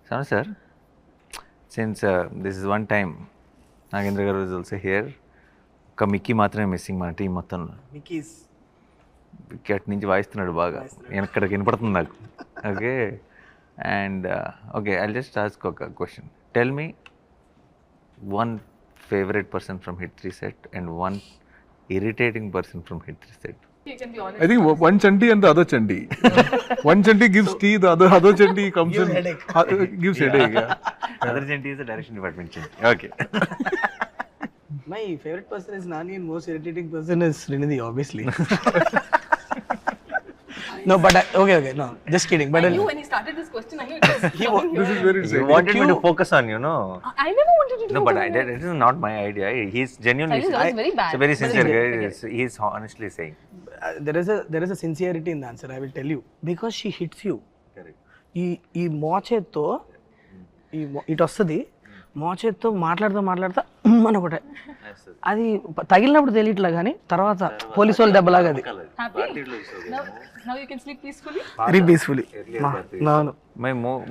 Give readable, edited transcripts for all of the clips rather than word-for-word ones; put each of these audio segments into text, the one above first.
So, sir, since this is one time, Nagendra garu is also here. ఒక Mickey మాత్రమే missing మన team మొత్తంలో. Mickey's Mickey అటు నుంచి వాయిస్తున్నాడు బాగా, ఎక్కడికి వినపడుతుంది నాకు. Okay, and okay, I just ask ఒక question. Tell me one favourite person from HIT 3 set and one irritating person from hit 3 set. You can be honest. I think one Chanti and the other Chanti. One Chanti gives tea, the other Chanti comes Gives in. headache. Gives headache, yeah. Other Chanti is the direction department Chanti. Okay. My favourite person is Nani and most irritating person is Srinidhi obviously. No, but okay, no, just kidding. But I knew when he started this question, I knew it was coming This is here. very You exciting. wanted me to focus on, you know. I never wanted to do No, but that. it is not my idea. He's genuinely. Silence was very bad. It's a very sincere Very guy. good. He's honestly saying. there is a sincerity in the answer. I will tell you because she hits you. Correct. ఈ మోచేత్తో ఇటు వస్తుంది, మోచేత్తో మాట్లాడుతూ అని ఒకటే, అది తగిలినప్పుడు తెలియట్లా కానీ తర్వాత పోలీసు వాళ్ళ దెబ్బలాగా అది Happy? Now you can sleep peacefully? Very peacefully. అవును.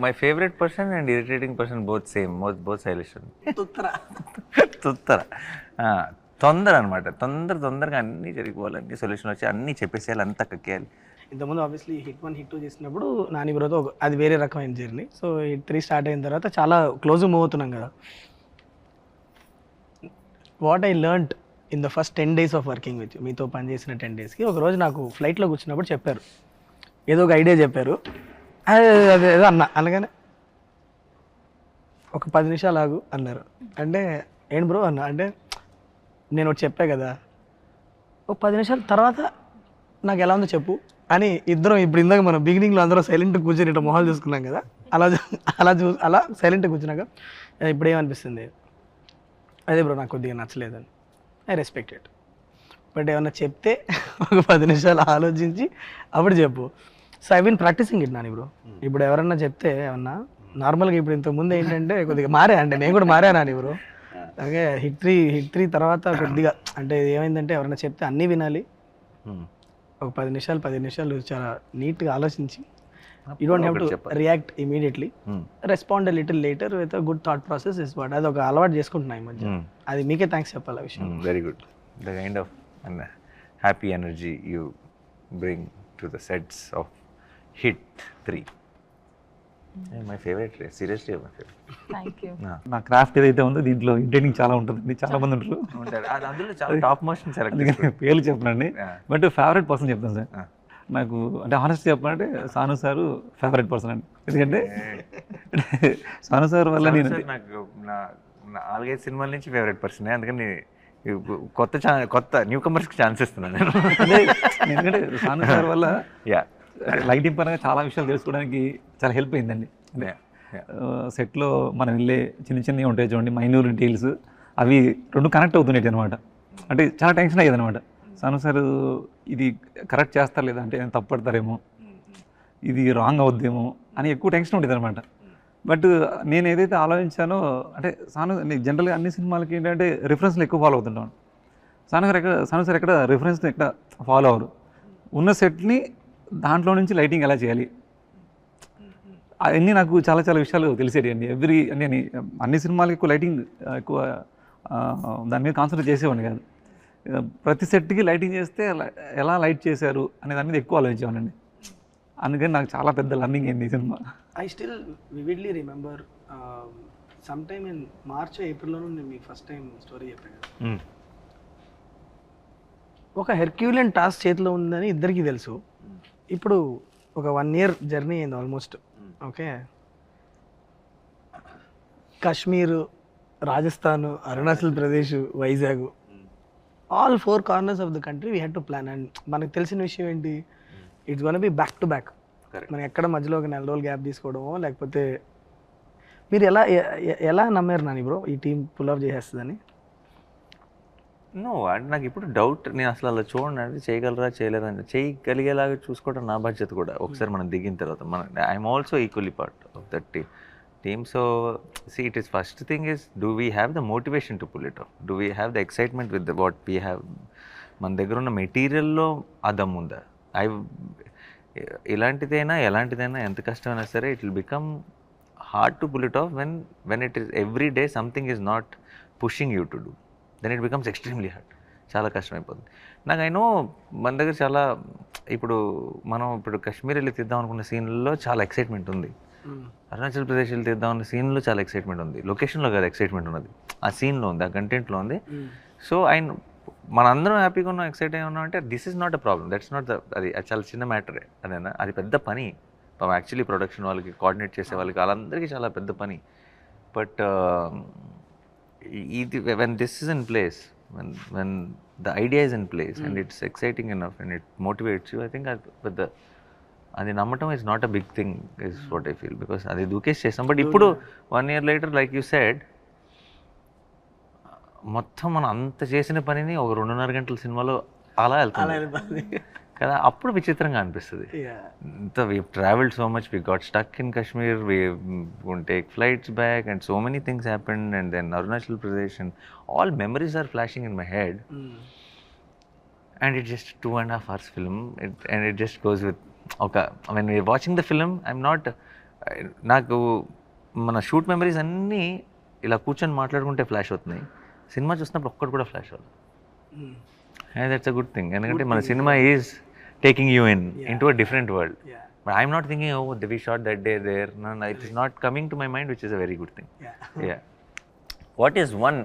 My favorite person and irritating person both same. Both stylish. తుత్తర తొందర అనమాట. తొందరగా అన్నీ జరిగిపోవాలి, సొల్యూషన్ వచ్చి అన్నీ చెప్పేసేయాలి, అంతా కక్కేయాలి. ఇంతకుముందు ఆబ్వియస్లీ హిట్ 1 హిట్ 2 చేసినప్పుడు నాని బ్రోతో అది వేరే రకమైన జర్నీ. సో హిట్ 3 స్టార్ట్ అయిన తర్వాత చాలా క్లోజ్ మూవ్ అవుతున్నాం కదా. What I learned in the first 10 days of working with మీతో పనిచేసిన 10 daysకి ఒకరోజు నాకు ఫ్లైట్లో కూర్చున్నప్పుడు చెప్పారు, ఏదో ఒక ఐడియా చెప్పారు. అదే ఏదో అనగానే ఒక 10 నిమిషాలు ఆగు అన్నారు. అంటే ఏంటి బ్రో అన్న అంటే నేను ఒకటి చెప్పా కదా, ఒక 10 నిమిషాల తర్వాత నాకు ఎలా ఉందో చెప్పు అని ఇద్దరం ఇప్పుడు ఇందాక మనం బిగినింగ్లో అందరం సైలెంట్గా కూర్చొని ఇట్లా మొహాలు చూసుకున్నాం కదా, అలా సైలెంట్గా కూర్చున్నాక ఇప్పుడు ఏమనిపిస్తుంది, అదే బ్రో నాకు కొద్దిగా నచ్చలేదని. I respect it. బట్ ఏమన్నా చెప్తే ఒక 10 నిమిషాలు ఆలోచించి అప్పుడు చెప్పు. So I been practising it Nani bro. ఇప్పుడు ఎవరన్నా చెప్తే ఏమన్నా నార్మల్గా ఇప్పుడు ఇంతకుముందు ఏంటంటే కొద్దిగా మారా, అంటే నేను కూడా మారా నాని బ్రో. అలాగే హిట్ 3 తర్వాత కొద్దిగా అంటే ఏమైందంటే ఎవరైనా చెప్తే అన్నీ వినాలి, ఒక 15 నిమిషాలు చాలా నీట్గా ఆలోచించి you don't have to react immediately, respond little later with good thought process is what. అది ఒక అలవాటు చేసుకుంటున్నాయి ఈ మధ్య. అది మీకే థ్యాంక్స్ చెప్పాలి ఆ విషయం. Very good. The kind of happy energy you bring to the sets of hit 3. My favourite, seriously my favourite. Thank you. నా క్రాఫ్ట్ ఏదైతే ఉందో దీంట్లో ఎంటర్టైనింగ్ చాలా ఉంటుందండి, చాలా మంది ఉంటారు, అందులో చాలా టాప్ మోషన్ సెలెక్ట్ అందుకని పేర్లు చెప్పనండి. బట్ ఫేవరెట్ పర్సన్ చెప్తాను సార్. నాకు అంటే హానెస్ట్ చెప్పాలంటే సాను సారు ఫేవరెట్ పర్సన్ అండి. ఎందుకంటే సాను సార్ వల్ల నేను నాకు 4-5 సినిమాల నుంచి ఫేవరెట్ పర్సన్. అందుకని కొత్త న్యూ కమర్స్కి ఛాన్స్ ఇస్తున్నాను నేను. ఎందుకంటే సాను సార్ వల్ల యా లైటింగ్ పరంగా చాలా విషయాలు తెలుసుకోవడానికి చాలా హెల్ప్ అయిందండి. అంటే సెట్లో మనం వెళ్ళే చిన్నవి ఉంటాయి చూడండి, మైన్యూర్ డీటెయిల్స్, అవి రెండు కనెక్ట్ అవుతున్నాయి అనమాట. అంటే చాలా టెన్షన్ అయ్యేది అనమాట. సాను సార్ ఇది కరెక్ట్ చేస్తారు లేదా, అంటే తప్పు పడతారేమో, ఇది రాంగ్ అవుద్దేమో అని ఎక్కువ టెన్షన్ ఉండేది అనమాట. బట్ నేను ఏదైతే ఆలోచించానో అంటే జనరల్గా అన్ని సినిమాలకి ఏంటంటే రిఫరెన్స్లు ఎక్కువ ఫాలో అవుతుంటాను. సాను సార్ ఎక్కడ రిఫరెన్స్ని ఎక్కడ ఫాలో అవ్వరు. ఉన్న సెట్ని దాంట్లో నుంచి లైటింగ్ ఎలా చేయాలి అవన్నీ నాకు చాలా విషయాలు తెలిసేది అండి. అన్ని సినిమాలకి ఎక్కువ లైటింగ్ ఎక్కువ దాని మీద కాన్సన్ట్రేట్ చేసేవాడిని కాదు. ప్రతి సెట్కి లైటింగ్ చేస్తే ఎలా లైట్ చేశారు అనే దాని మీద ఎక్కువ ఆలోచించేవాడిని. అందుకని నాకు చాలా పెద్ద లర్నింగ్ అయింది ఈ సినిమా. I still vividly remember some time in March ఏప్రిల్లోనూ నేను మీకు ఫస్ట్ టైం స్టోరీ చెప్పాను. ఒక హెర్క్యూలియన్ టాస్క్ చేతిలో ఉందని ఇద్దరికీ తెలుసు. ఇప్పుడు ఒక 1 year జర్నీ అయింది almost. Okay, Kashmir, Rajasthan, Arunachal Pradesh, Vizag, all 4 corners of the country we had to plan. And మనకు తెలిసిన విషయం ఏంటి, it's gonna be back to back. మనం ఎక్కడ మధ్యలో ఒక 4 రోజులు గ్యాప్ తీసుకోవడమో లేకపోతే మీరు ఎలా నమ్మారు నాని బ్రో ఈ టీం పుల్ ఆఫ్ చేసేస్తుందని? నో, అంటే నాకు ఇప్పుడు డౌట్. నేను అసలు అలా చూడండి, అంటే చేయగలరా చేయలేదని, చేయగలిగేలాగా చూసుకోవడం నా బాధ్యత కూడా. ఒకసారి మనం దిగిన తర్వాత I'm also equally part of that team. So it is first thing is, do we have the motivation to pull it off, do we have the excitement with what we have. మన దగ్గర ఉన్న మెటీరియల్లో ఆ దమ్ ఉందా? ఎలాంటిదైనా ఎంత కష్టమైనా సరే it will become hard to pull it off when it is every day something is not pushing you to do. Then it becomes extremely hard. చాలా కష్టమైపోతుంది. నాకు ఐ నో మన దగ్గర చాలా మనం ఇప్పుడు కాశ్మీర్ వెళ్ళి తీద్దాం అనుకున్న సీన్లలో చాలా ఎక్సైట్మెంట్ ఉంది, అరుణాచల్ ప్రదేశ్ వెళ్ళి తీద్దాం అన్న సీన్లో చాలా ఎక్సైట్మెంట్ ఉంది, లొకేషన్లో కాదు ఎక్సైట్మెంట్ ఉన్నది, ఆ సీన్లో ఉంది, ఆ కంటెంట్లో ఉంది. సో మనందరం హ్యాపీగా ఉన్నాం, ఎక్సైట్ అయి ఉన్నాం అంటే this is not a problem, that's not అది చాలా చిన్న మ్యాటరే అదేనా, అది పెద్ద పని యాక్చువల్లీ ప్రొడక్షన్ వాళ్ళకి కోఆర్డినేట్ చేసే వాళ్ళకి వాళ్ళందరికీ చాలా పెద్ద పని. బట్ ఇది when this is in place, when the idea is in place and it's exciting enough and it motivates you, I think అది నమ్మటం is not a big thing is what I feel, because అది దూకేసి చేస్తాం. But ఇప్పుడు 1 year later like you said, మొత్తం మనం అంత చేసిన పనిని ఒక 2.5 గంటల సినిమాలో అలా వెళ్తుంది కదా, అప్పుడు విచిత్రంగా అనిపిస్తుంది. We traveled so much, we got stuck in Kashmir, we wouldn't take flights back and so many things happened, and then Arunachal Pradesh, and all memories are flashing in my head. And it's just 2.5 hours film, and it just goes with, okay, when we're watching the film, I'm not, నాకు మన shoot memories అన్నీ ఇలా కూర్చొని మాట్లాడుకుంటే flash అవుతున్నాయి, cinema చూసినప్పుడు ఒక్కటి కూడా ఫ్లాష్ అవ్వదు. And that's a good thing, ఎందుకంటే మన cinema is taking you into a different world. But I'm not thinking, oh, we shot that day there. No, it is not coming to my mind, which is a very good thing. Yeah. What is one,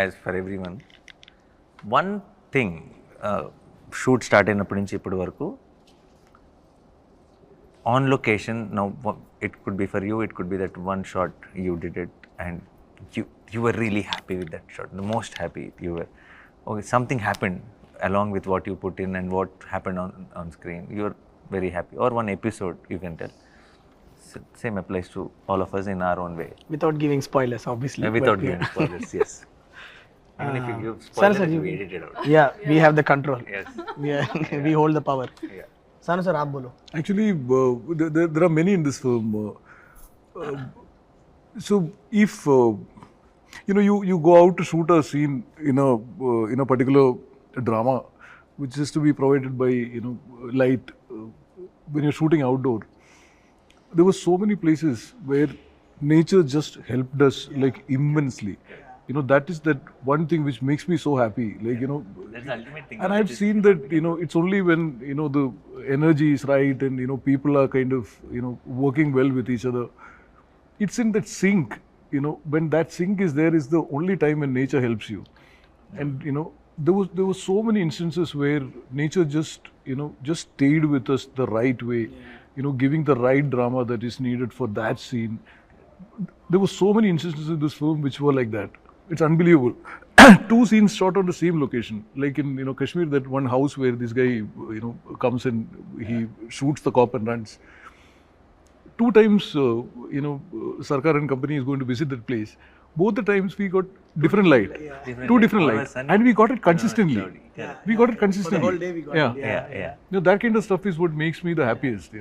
as for everyone, one thing, shoot start అయినప్పటి నుంచి ఇప్పటి వరకు, on location, now it could be for you, it could be that one shot you did it and you were really happy with that shot, the most happy you were. Okay, something happened along with what you put in and what happened on screen, you're very happy, or one episode you can tell. Same applies to all of us in our own way, without giving spoilers obviously. Without giving spoilers. Yes, even if you give spoilers, we edit it out. Yeah, we have the control. Yes. We hold the power. Yeah. Sanu sir, aap bolo. Actually, there are many in this film. So if you go out to shoot a scene in a particular drama, which is to be provided by light, when you're shooting outdoor, there were so many places where nature just helped us like immensely. That is that one thing which makes me so happy, like That's the ultimate thing. and I've seen that it's only when the energy is right and people are kind of working well with each other, it's in that sync, when that sync is there is the only time when nature helps you. And there were so many instances where nature just stayed with us the right way, giving the right drama that is needed for that scene. There were so many instances in this film which were like that. It's unbelievable. 2 scenes shot on the same location, like in Kashmir, that one house where this guy comes and he shoots the cop and runs. 2 times Sarkar and company is going to visit that place. Both the times we got different light, 2 different lights, and we got it consistently. We got it consistently. The whole day we got it. Yeah. That kind of stuff is what makes me the happiest.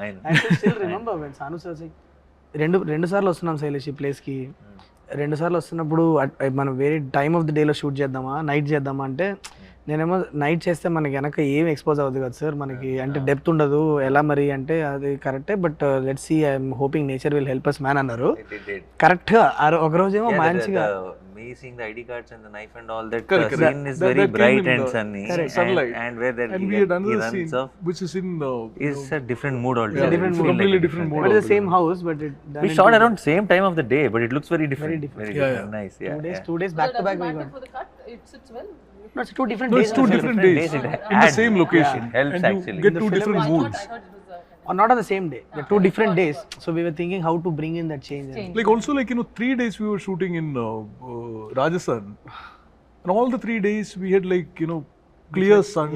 I know. I can still remember when Sanu sir said, రెండు సార్లు వస్తున్నాం శైలేష్ ఈ ప్లేస్కి, 2 సార్లు వస్తున్నప్పుడు మనం వేరే time of the డేలో షూట్ చేద్దామా నైట్ చేద్దామా అంటే, నేనేమో నైట్ చేస్తే మనకి వెనక ఏం ఎక్స్పోజ్ అవ్వదు కదా సార్, మనకి అంటే డెప్త్ ఉండదు ఎలా మరి అంటే, అది కరెక్టే, but let's see I'm hoping nature will help us man అన్నారు. కరెక్ట్గా ఒక రోజేమో మంచిగా Me seeing the ID cards and the knife and all that, scene is very bright and sunny, sunlight. and where that And he we had another runs scene off which is in is a different mood altogether. different It mood. feel like Completely a different mood. But the same house but We shot around same time of the day, but it looks very different. Very Yeah, different. Nice. Yeah. 2 days back to back we got. For the cut, it sits well. No, it's 2 different No, days. it's 2 different days It in the adds- same location, it helps and you actually. get 2 different moods. I thought it was Or not on the same day. They're 2 different days. So we were thinking how to bring in that change. Like also like 3 days we were shooting in Rajasthan, and all the 3 days we had like clear sun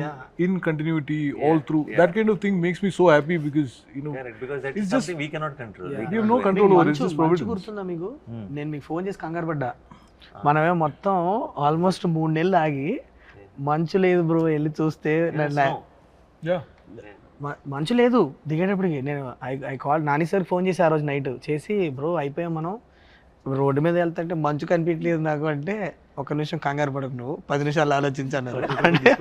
in continuity all through. That kind of thing makes me so happy because Correct, because that it's is just- something we cannot control. we have no control over it. It's just మంచు providence. గుర్తుందా మీకు? నేను మీకు phone చేసి కంగారు పడ్డా. మనమే మొత్తం ఆల్మోస్ట్ 3 నెలలు ఆగి, మంచు లేదు బ్రో వెళ్ళి చూస్తే, Yeah. మంచు లేదు దిగేటప్పటికి. నేను I call Nani sir phone చేసి ఆ రోజు నైట్ చేసి, బ్రో అయిపోయాం మనం, రోడ్డు మీద వెళ్తుంటే మంచు కనిపించలేదు నాకు అంటే ఒక నిమిషం కంగారు పడకు నువ్వు 10 నిమిషాలు ఆలోచించాను అంటే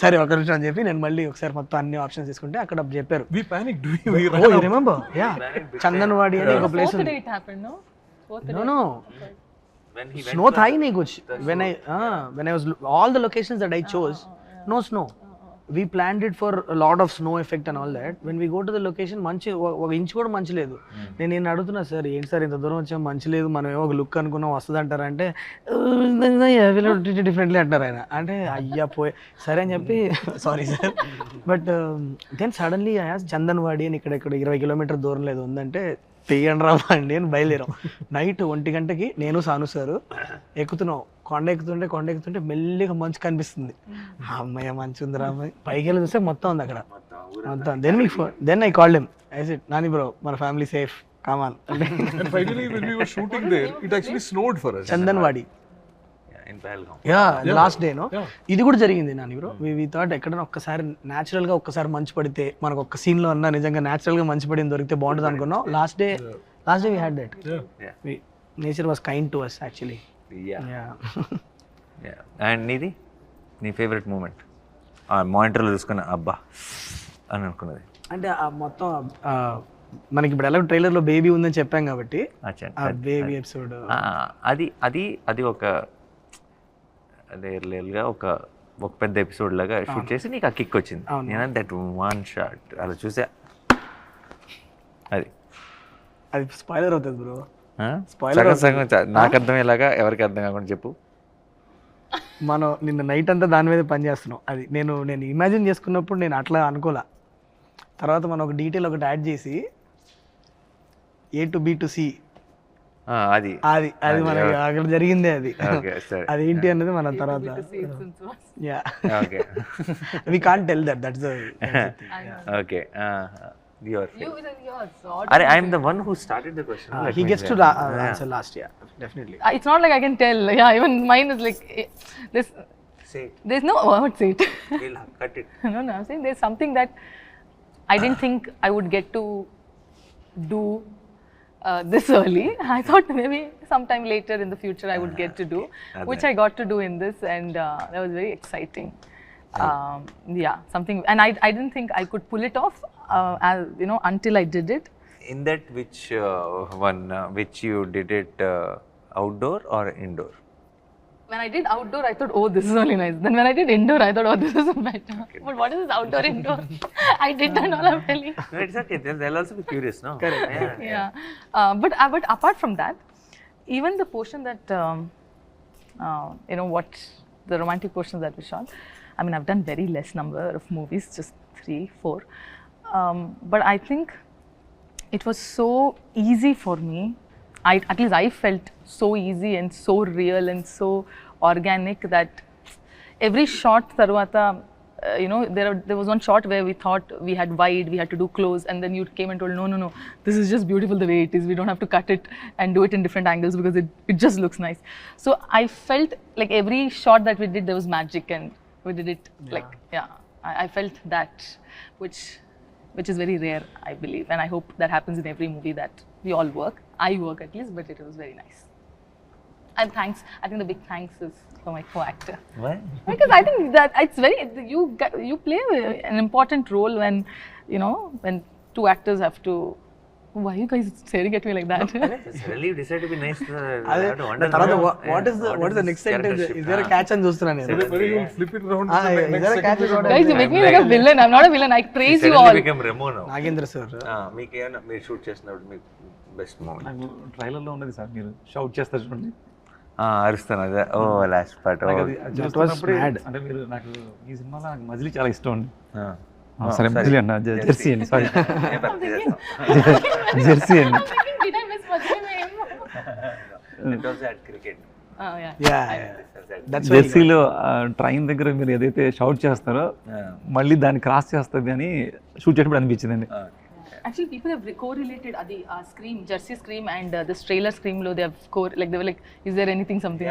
సరే ఒక నిమిషం అని చెప్పి నేను మళ్ళీ ఒకసారి మొత్తం అన్ని ఆప్షన్స్ తీసుకుంటే అక్కడ చెప్పారు We panicked. Remember yeah Chandanwadi అని ఒక ప్లేస్ Fourth ఉంది day it happened, no? Fourth No, day. no. When he Snow था ही नहीं कुछ. When I was all the locations that I chose, no snow. We planned it for a lot of snow effect and all that. When we go to the location, మంచి ఒక inch కూడా మంచి లేదు. నేను అడుగుతున్నా సార్ ఏంటి sir ఇంత దూరం వచ్చాం మంచి లేదు మనం ఏమో ఒక లుక్ అనుకున్నాం వస్తుంది అంటారంటే డిఫరెంట్లీ అంటారు ఆయన అంటే అయ్యా పోయి సరే అని చెప్పి sorry sir but then suddenly Chandanwari అని ఇక్కడ 20 కిలోమీటర్ దూరం లేదు ఉందంటే తీయండి రామండి అని బయలుదేరాం నైట్ 1 గంటకి నేను సాను సారు ఎక్కుతున్నాం కొండ ఎక్కుతుంటే మెల్లిగా మంచు కనిపిస్తుంది అమ్మయ్య మంచి ఉంది రామయ్య పైకి వెళ్ళి చూస్తే మొత్తం ఉంది అక్కడ మొత్తం then I called him I said Nani bro మన family safe come on And finally, when we were shooting there, it actually snowed for us. Chandanwadi in Pahalgam. Yeah last day no ఇది కూడా జరిగింది నాని బ్రో వి థాట్ ఎక్కడైనా ఒక్కసారి natural గా ఒక్కసారి మంచు పడితే మనకు ఒక్క సీన్ లో అన్నా నిజంగా న్యాచురల్ గా మంచు పడింది దొరికితే బాగుంటుంది అనుకున్నాం last day we had that nature was kind to us actually Yeah. And నీది నీ ఫేవరెట్ మూమెంట్ మానిటర్లో చూసుకున్న అబ్బా అని అనుకున్నది అంటే ఆ మొత్తం మనకి ఇప్పుడు ఎలా ట్రైలర్ లో బేబీ ఉందని చెప్పాం కాబట్టి అచ్చా ఆ బేబీ ఎపిసోడ్ అది ఒక అదే రియల్గా ఒక పెద్ద ఎపిసోడ్ లాగా షూట్ చేసి నీకు ఆ కిక్ వచ్చింది నేను దట్ వన్ షాట్ అలా చూసా అది స్పాయిలర్ అవుతుంది బ్రో సగం నాకు అర్థమయ్యేలాగా ఎవరికి అర్థం కాకుండా చెప్పు మనం నిన్న నైట్ అంతా దాని మీద పని చేస్తున్నాం అది నేను ఇమాజిన్ చేసుకున్నప్పుడు నేను అట్లా అనుకోలే తర్వాత మనం ఒక డీటెయిల్ ఒకటి యాడ్ చేసి A to B to C అది అది మనకి అక్కడ జరిగిందే అది ఓకే సరే అది ఏంటి అన్నది మన తర్వాత yeah okay we can't tell that's the okay your You will yours. అరే I'm the one who started the question he gets to answer last yeah definitely It's not like I can tell. Yeah, even mine is like this. Say There's no word. Say it. Will cut it No, I'm saying there's something that I didn't think I would get to do this early. I thought maybe sometime later in the future I would get to do, which I got to do in this, and that was very exciting. Yeah, something, and I didn't think I could pull it off, as, until I did it. In that, which you did it outdoor or indoor? When I did outdoor, I thought, oh, this is only nice. Then when I did indoor, I thought, oh, this is better. But what is this outdoor, indoor? I did that all, I'm telling. No, it's okay. They'll also be curious, no? Correct. Yeah. But apart from that, even the portion that, what the romantic portions that we shot, I mean, I've done very less number of movies, just 3, 4. But I think it was so easy for me. At least I felt so easy and so real and so organic that every shot tarvata, there was one shot where we thought we had wide, we had to do close, and then you came and told, no, this is just beautiful the way it is. We don't have to cut it and do it in different angles because it just looks nice. So I felt like every shot that we did, there was magic, and we did it I felt that, which is very rare, I believe, and I hope that happens in every movie that we all work. I work at least, but it was very nice. And thanks. I think the big thanks is for my co-actor. Why? Because I think that it's very, you play an important role when, when two actors have to. Why are you guys staring at me like that? Suddenly you decide to be nice. అదే తర్వాత what is the next sentence is there a catch అని చూస్తున్నాను నేను Whether you will flip it around Ah, to the is next there a catch sentence or or Guys, you make me like a villain. I'm not a villain. I praise you Suddenly all. became Remo now. Nagendra sir మీకు ఏమన్నా మీరు shoot చేసినప్పుడు మీకు best moment నాకు ట్రైలర్లో ఉన్నది sir మీరు shout చేస్తారు చూడండి అరుస్తాను అదే ఓ లాస్ట్ పార్ట్ నాకు అది చేస్తున్నప్పుడే అంటే మీరు నాకు ఈ సినిమాలో నాకు మజిలీ చాలా ఇష్టం అండి సరే మజిలీ అన్న జెర్సీ అండి సారీ జెర్సీ అండి Did I miss my name? Cricket yeah that's why జెర్సీలో ట్రైన్ దగ్గర మీరు ఏదైతే షౌట్ చేస్తారో మళ్ళీ దాన్ని క్రాస్ చేస్తుంది అని షూట్ చేసినప్పుడు అనిపించిందండి Actually, people have correlated Adi Scream, Jersey Scream, and this trailer Scream. They have they were like, is there anything something?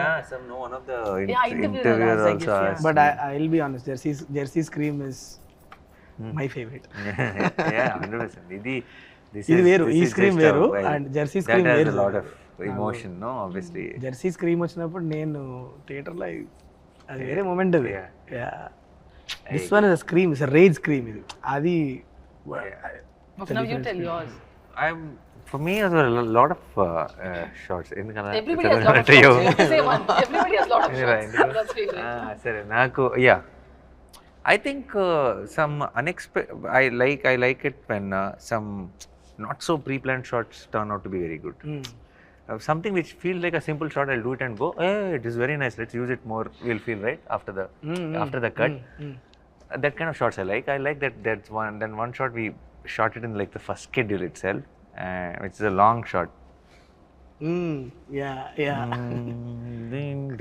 one of the interviewers interviewers also, I also guess, asked but me. I'll be honest Jersey Scream is my favorite Yeah, 100%. This ఇది వేరు this ఈ is scream just a వేరు vibe. And Jersey That scream has వేరు a lot of emotion no obviously. Jersey scream వచ్చినప్పుడు నేను థియేటర్లో అది వేరే మూమెంట్ అది. This one is scream, is rage scream ఇది. అది Now you tell yours. For me, there were a lot of shots. Everybody has lot of shots. You have to say one. Everybody has lot of shots. That's really nice. సరే నాకు I think some unexpected. I like it when some not so pre-planned shots turn out to be very good. Something which feels like a simple shot, I'll do it and go, hey, it is very nice, let's use it more, we'll feel right after the cut. That kind of shots I like. I like that. That's one. Then one shot we shot it in like the first schedule itself, which is a long shot.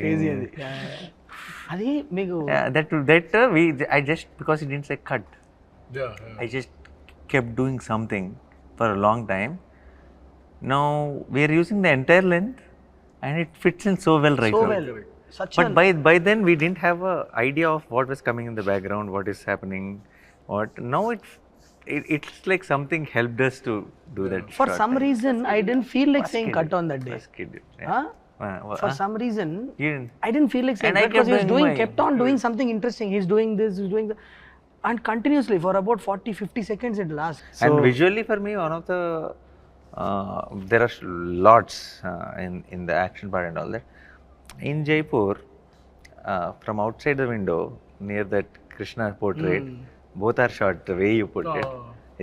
Crazy అది. అది మీకు I just, because it didn't say cut, I just kept doing something for a long time. Now we are using the entire length and it fits in so well right now. But by then we didn't have a idea of what was coming in the background, what is happening, what. Now it's like something helped us to do that. For shot. some reason I didn't feel like saying cut on that day. First schedule, Huh? For some reason You didn't. I didn't feel like saying And I cut because he was kept kept on doing something interesting. He's doing this, he's doing that, and continuously for about 40-50 seconds it lasts. And visually for me, one of the there are lots in the action part and all that. In Jaipur, from outside the window near that Krishna portrait, both are shot. The way you put it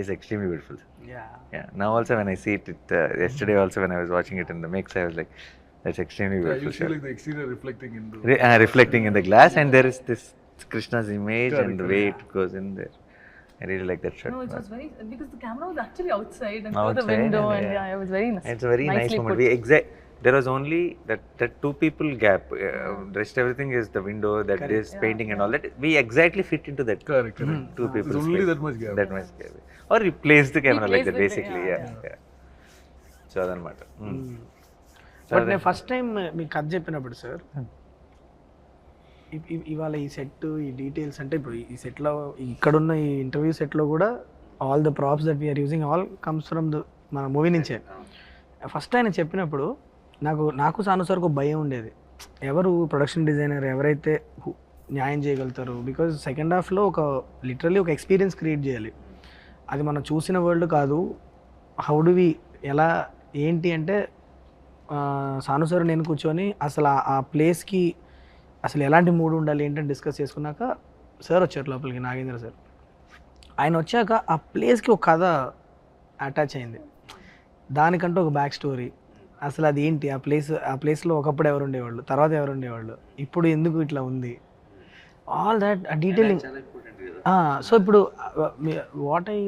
is extremely beautiful. Yeah. Now also when I see it, yesterday also when I was watching it in the mix, I was like, that's extremely You beautiful see shot. like the exterior reflecting in the. Reflecting in the glass, and there is this Krishna's image and the way it goes in there. I really like that shot. No, it was very, because the camera was actually outside and through the Outside, window, and yeah. it was very nice. It's a very nice nicely moment. put. There was only that two people gap. The rest everything is the window, that is painting and all that. We exactly fit into that. Correct. Two people. There's only that much gap. That much gap. Or we place the camera like that, placed it, basically. Yeah. So అదనమాట. But నేను first time మీకు కథ చెప్పినప్పుడు sir, ఇవాళ ఈ set, ఈ details అంటే ఇప్పుడు ఈ సెట్లో ఇక్కడున్న ఈ ఇంటర్వ్యూ సెట్లో కూడా all the props that we're using all comes from the మన మూవీ నుంచే. ఫస్ట్ ఆయన చెప్పినప్పుడు నాకు సాను సార్కు భయం ఉండేది, ఎవరు ప్రొడక్షన్ డిజైనర్ ఎవరైతే న్యాయం చేయగలుగుతారు. బికాజ్ సెకండ్ హాఫ్లో లిటరల్లీ ఒక ఎక్స్పీరియన్స్ క్రియేట్ చేయాలి. అది మనం చూసిన వరల్డ్ కాదు. హౌ డు వి ఎలా ఏంటి అంటే సాను సార్ నేను కూర్చొని అసలు ఆ ప్లేస్కి అసలు ఎలాంటి మూడ్ ఉండాలి ఏంటని డిస్కస్ చేసుకున్నాక సార్ వచ్చారు లోపలికి, నాగేంద్ర సార్. ఆయన వచ్చాక ఆ ప్లేస్కి ఒక కథ అటాచ్ అయింది, దానికంటూ ఒక బ్యాక్ స్టోరీ. అసలు అది ఏంటి, ఆ ప్లేస్లో ఒకప్పుడు ఎవరు ఉండేవాళ్ళు, తర్వాత ఎవరు ఉండేవాళ్ళు, ఇప్పుడు ఎందుకు ఇట్లా ఉంది, ఆల్ దాట్ డీటెయిలింగ్. సో ఇప్పుడు what I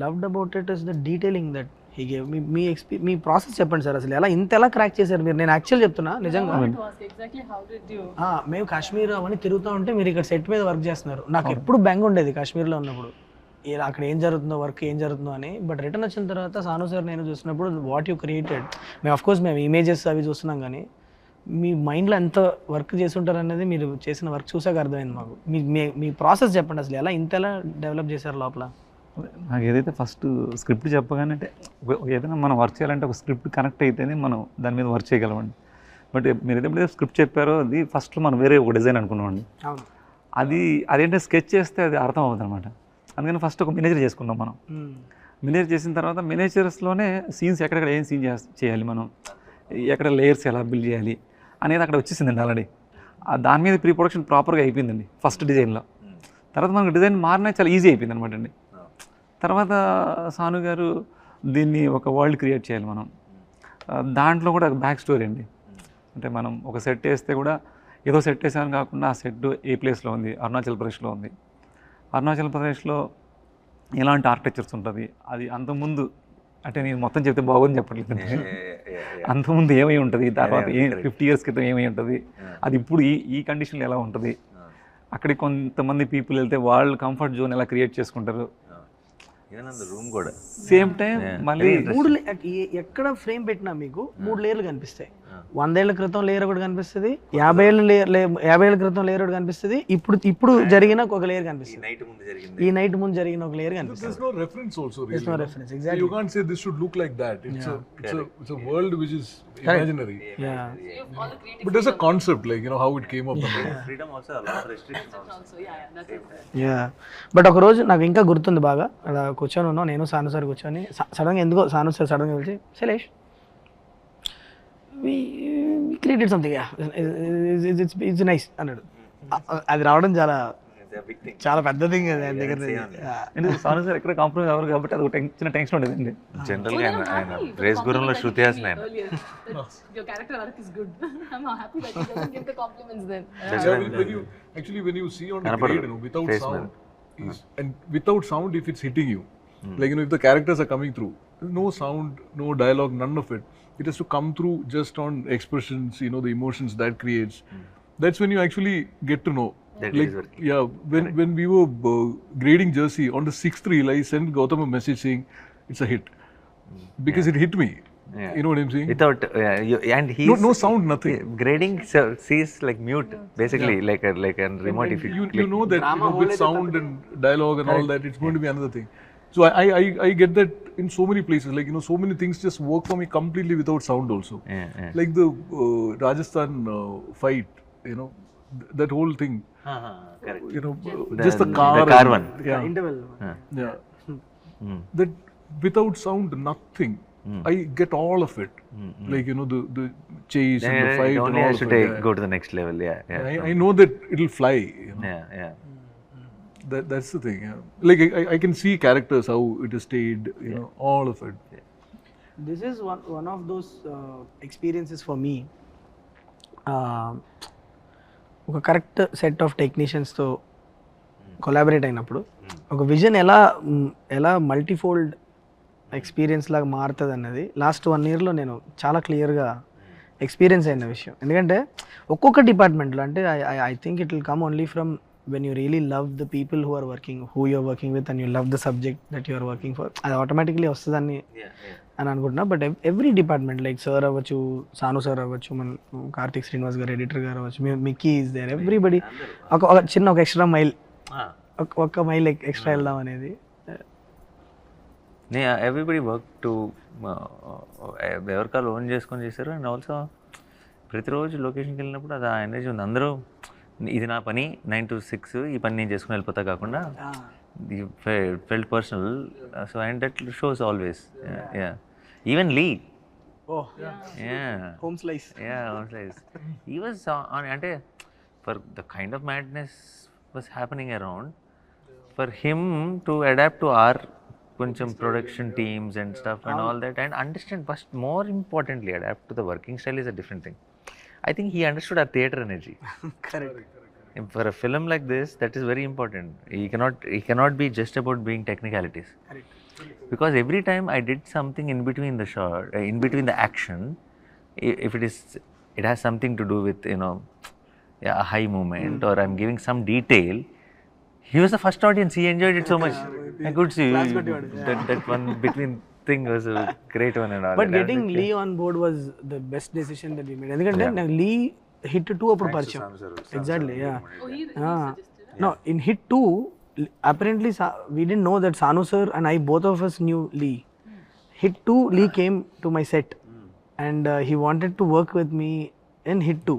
loved about it is the detailing that he gave. Me process చెప్పండి సార్, అసలు ఎలా క్రాక్ చేశారు మీరు? నేను యాక్చువల్ చెప్తున్నా నిజంగా. Exactly how did you? మేము కాశ్మీర్ అవన్నీ తిరుగుతూ ఉంటే మీరు ఇక్కడ సెట్ మీద వర్క్ చేస్తున్నారు. నాకు ఎప్పుడు బెంగ ఉండేది కాశ్మీర్లో ఉన్నప్పుడు, అక్కడ ఏం జరుగుతుందో, వర్క్ ఏం జరుగుతుందో అని. బట్ రిటర్న్ వచ్చిన తర్వాత సాను సార్ నేను చూసినప్పుడు వాట్ యూ క్రియేటెడ్, మేము అఫ్కోర్స్ మేము ఇమేజెస్ అవి చూస్తున్నాం, కానీ మీ మైండ్లో ఎంత వర్క్ చేసి ఉంటారు అనేది మీరు చేసిన వర్క్ చూసాక అర్థమైంది మాకు. మీ ప్రాసెస్ చెప్పండి, అసలు ఎలా డెవలప్ చేశారు లోపల? నాకు ఏదైతే ఫస్ట్ స్క్రిప్ట్ చెప్పగానే, అంటే ఏదైనా మనం వర్క్ చేయాలంటే ఒక స్క్రిప్ట్ కనెక్ట్ అయితేనే మనం దాని మీద వర్క్ చేయగలమండి. బట్ మీరు ఎప్పుడైతే స్క్రిప్ట్ చెప్పారో అది ఫస్ట్ మనం వేరే ఒక డిజైన్ అనుకున్నామండి. అవును, అదేంటే స్కెచ్ చేస్తే అది అర్థం అవుతుంది అనమాట. అందుకని ఫస్ట్ ఒక మినేచర్ చేసుకున్నాం మనం. మినేచర్ చేసిన తర్వాత మినేచర్స్లోనే సీన్స్ ఎక్కడెక్కడ ఏం సీన్ చేయాలి, మనం ఎక్కడ లేయర్స్ ఎలా బిల్డ్ చేయాలి అనేది అక్కడ వచ్చేసిందండి ఆల్రెడీ. దాని మీద ప్రీ ప్రొడక్షన్ ప్రాపర్గా అయిపోయిందండి ఫస్ట్ డిజైన్లో. తర్వాత మనకు డిజైన్ మారినా చాలా ఈజీ అయిపోయింది అనమాట అండి. తర్వాత సాను గారు దీన్ని ఒక వరల్డ్ క్రియేట్ చేయాలి మనం, దాంట్లో కూడా బ్యాక్ స్టోరీ అండి. అంటే మనం ఒక సెట్ వేస్తే కూడా ఏదో సెట్ వేసామని కాకుండా ఆ సెట్ ఏ ప్లేస్లో ఉంది, అరుణాచల్ ప్రదేశ్లో ఉంది. అరుణాచల్ ప్రదేశ్లో ఎలాంటి ఆర్కిటెక్చర్స్ ఉంటుంది, అది అంతకుముందు, అంటే నేను మొత్తం చెప్తే బాగోని చెప్పట్లేదు, అంతకుముందు ఏమై ఉంటుంది, తర్వాత 50 years క్రితం ఏమై ఉంటుంది, అది ఇప్పుడు ఈ కండిషన్లో ఎలా ఉంటుంది, అక్కడికి కొంతమంది పీపుల్ వెళ్తే వాళ్ళు కంఫర్ట్ జోన్ ఎలా క్రియేట్ చేసుకుంటారు. రూమ్ కూడా సేమ్ టైం మళ్ళీ ఎక్కడ ఫ్రేమ్ పెట్టినా మీకు 3 లేయర్లు కనిపిస్తాయి. 100 ఏళ్ల క్రితం లేయర్ ఒకటి కనిపిస్తుంది, 50 ఏళ్ల క్రితం లేయర్ ఒకటి కనిపిస్తుంది, ఇప్పుడు జరిగిన ఒక లేయర్ కనిపిస్తుంది, ఈ నైట్ ముందు జరిగిన ఒక లేయర్ కనిపిస్తుంది. There's no reference also really. There's no reference, exactly. You can't say this should look like that. It's a world which is imaginary. Yeah. But there's a concept, like, you know, how it came up. Freedom also a lot of restrictions also. Yeah but ఒక రోజు నాకు ఇంకా గుర్తుంది బాగా, అలా కూర్చొని ఉన్నాం నేను సాను సార్ కూర్చొని, సడన్గా ఎందుకో సాను సార్ సడన్గా పిలిచి Shailesh we created something, it's nice అన్నాడు. అది రావడం చాలా పెద్ద థింగ్ అది ఆయన దగ్గర. ఎందుకంటే సాను సార్ ఎక్కడ కాంప్రమైజ్ అవ్వరు కాబట్టి అది ఒక చిన్న టెన్షన్ ఉండేదండి. జనరల్ గా ఆయన రేస్ గురంలో శృతి హాసన్ ఆయన. Your character arc is good. I'm happy that he doesn't give the compliments then. When you see on the grade, you know, without sound, and without sound, if it's hitting you, like, you know, if the characters are coming through, no sound, no dialogue, none of it. It has to come through just on expressions, you know, the emotions that creates. That's when you actually get to know. That Like, is working. yeah, when we were grading Jersey, on the 6th reel, I sent Gautam a message saying it's a hit because it hit me. Yeah. You know what I'm saying? Without and he No sound, nothing. grading sees like mute basically, like a remote. If You know that, you know, with sound and dialogue and all that, it's going to be another thing. So I get that in so many places. Like, you know, so many things just work for me completely without sound also. Yeah. Like the Rajasthan fight, you know, that whole thing. Correct. You know, just the car. The car one. Yeah. Interval Yeah. That without sound, nothing. I get all of it. Like, you know, the chase and the fight It and only all has of to it. go to the next level. Yeah. I know that it'll fly. You know? Yeah. That's the thing. Yeah. Like, I can see characters, how it is stayed. You know, all of it. This is one of those experiences for me. ఒక correct set of టెక్నీషియన్స్తో collaborate అయినప్పుడు ఒక vision ఎలా multifold experience లాగా మారుతుంది అన్నది last 1 yearలో నేను చాలా క్లియర్గా ఎక్స్పీరియన్స్ అయిన విషయం. ఎందుకంటే ఒక్కొక్క డిపార్ట్మెంట్లో అంటే I think it will come only from when you really love the people who you're working with and you love the subject that you are working for, అది ఆటోమేటిక్లీ వస్తుందని అని అనుకుంటున్నా. But every department like sir అవ్వచ్చు, Sanu sir అవ్వచ్చు, మన కార్తిక్ శ్రీనివాస్ గారు editor గారు అవ్వచ్చు, మిక్కీ ఈజ్ దేర్, ఎవ్రీబడి ఒక చిన్న ఒక ఎక్స్ట్రా మైల్, ఒక్క మైల్ ఎక్స్ట్రా వెళ్దాం అనేది. ఎవ్రీబడి వర్క్ టు ఎవరికాలు ఓన్ చేసుకొని చేశారు. అండ్ ఆల్సో ప్రతిరోజు లొకేషన్కి వెళ్ళినప్పుడు అది ఆ ఎనర్జీ ఉంది. అందరూ ఇది నా పని 9 to 6 ఈ పని నేను చేసుకుని వెళ్ళిపోతా కాకుండా felt personal. So and that shows always. Yeah. Even Lee. Oh. Yeah. Home slice. Yeah, home slice. He was on ante for the kind of madness was happening around, for him to adapt to our koncham production teams and stuff and all that, and understand, first more importantly, adapt to the working style is a different thing. I think he understood our theatre energy. Correct. For a film like this, that is very important. He cannot be just about being technicalities. Correct. Because every time I did something in between the shot, in between the action, if it has something to do with, you know, a high moment, or I'm giving some detail, he was the first audience. He enjoyed it so much. I could see that one between thing was a great one and all. But getting Lee on board was the best decision that we made. ఎందుకంటే నాకు Lee hit 2 అప్పుడు పరిచయం. Exactly, yeah. No, in hit 2, apparently we didn't know that Sanu sir and I, both of us knew Lee. Hit 2, Lee came to my set and he wanted to work with me in hit 2.